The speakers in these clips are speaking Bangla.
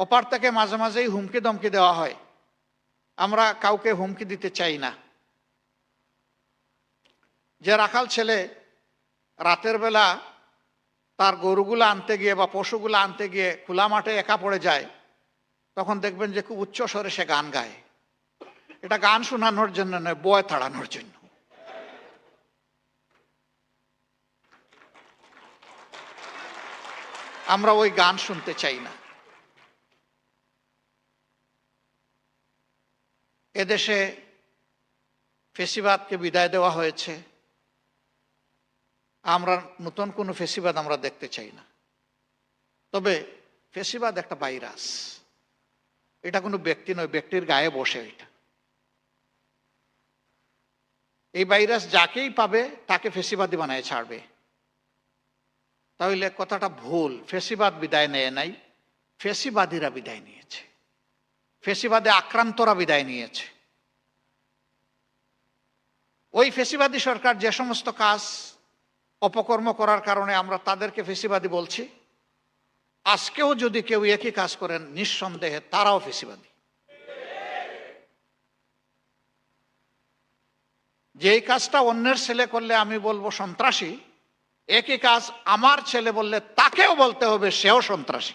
অপার থেকে মাঝে মাঝেই হুমকি দমকি দেওয়া হয়। আমরা কাউকে হুমকি দিতে চাই না। যে রাখাল ছেলে রাতের বেলা তার গরুগুলো আনতে গিয়ে বা পশুগুলো আনতে গিয়ে খোলা মাঠে একা পড়ে যায়, তখন দেখবেন যে খুব উচ্চ স্বরে সে গান গায়। এটা গান শোনানোর জন্য নয়, বয় তাড়ানোর জন্য। আমরা ওই গান শুনতে চাই না। এদেশে ফেসিবাদকে বিদায় দেওয়া হয়েছে। আমরা নতুন কোনো ফেসিবাদ আমরা দেখতে চাই না। তবে ফেসিবাদ একটা ভাইরাস, এটা কোনো ব্যক্তি নয়, ব্যক্তির গায়ে বসে। এটা এই ভাইরাস যাকেই পাবে তাকে ফেসিবাদী বানায় ছাড়বে। তাহলে কথাটা ভুল। ফেসিবাদ বিদায় নেয় নাই, ফেসিবাদীরা বিদায় নিয়েছে, ফেসিবাদে আক্রান্তরা বিদায় নিয়েছে। ওই ফেসিবাদী সরকার যে সমস্ত কাজ অপকর্ম করার কারণে আমরা তাদেরকে ফেসিবাদী বলছি, আজকেও যদি কেউ একই কাজ করেন নিঃসন্দেহে তারাও ফেসিবাদী। যেই কাজটা অন্যের ছেলে করলে আমি বলবো সন্ত্রাসী, একই কাজ আমার ছেলে বললে তাকেও বলতে হবে সেও সন্ত্রাসী।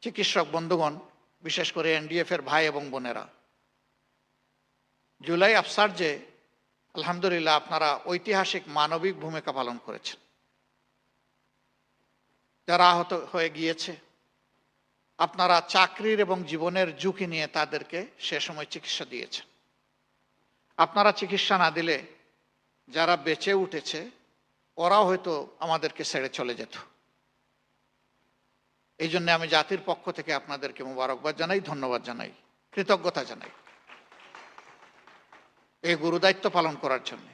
চিকিৎসক বন্ধুগণ, বিশেষ করে এনডিএফ এর ভাই এবং বোনেরা, জুলাই আফসার যে আলহামদুলিল্লাহ আপনারা ঐতিহাসিক মানবিক ভূমিকা পালন করেছেন। যারা আহত হয়ে গিয়েছে, আপনারা চাকরির এবং জীবনের ঝুঁকি নিয়ে তাদেরকে সে সময় চিকিৎসা দিয়েছেন। আপনারা চিকিৎসা না দিলে যারা বেঁচে উঠেছে ওরাও হয়তো আমাদেরকে ছেড়ে চলে যেত। এই জন্য আমি জাতির পক্ষ থেকে আপনাদেরকে মোবারকবাদ জানাই, ধন্যবাদ জানাই, কৃতজ্ঞতা জানাই এই গুরুদায়িত্ব পালন করার জন্য।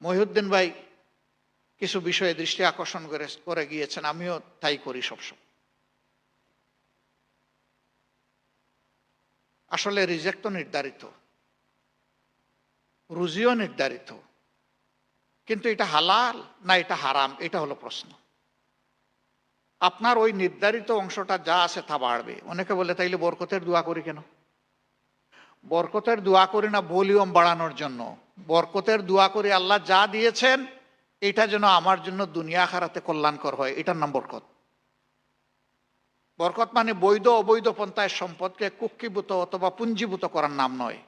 মহিউদ্দিন ভাই কিছু বিষয়ে দৃষ্টি আকর্ষণ করে গিয়েছেন, আমিও তাই করি সবসময়। আসলে রিজেক্ট তো নির্ধারিত, রুজিও নির্ধারিত, কিন্তু এটা হালাল না এটা হারাম, এটা হলো প্রশ্ন। আপনার ওই নির্ধারিত অংশটা যা আছে তা বাড়বে। অনেকে বলে তাইলে বরকতের দোয়া করি কেন? বরকতের দোয়া করি না ভলিউম বাড়ানোর জন্য, বরকতের দোয়া করি আল্লাহ যা দিয়েছেন এটা যেন আমার জন্য দুনিয়া আখিরাতে কল্যাণকর হয়, এটার নাম বরকত। বরকত মানে বৈধ অবৈধ পন্থায় সম্পদকে কুক্ষিভূত অথবা পুঞ্জীভূত করার নাম নয়।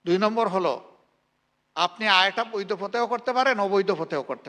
2 নম্বর হলো আপনি আয়টা বৈধ পথেও করতে পারেন, অবৈধ পথেও করতে পারেন।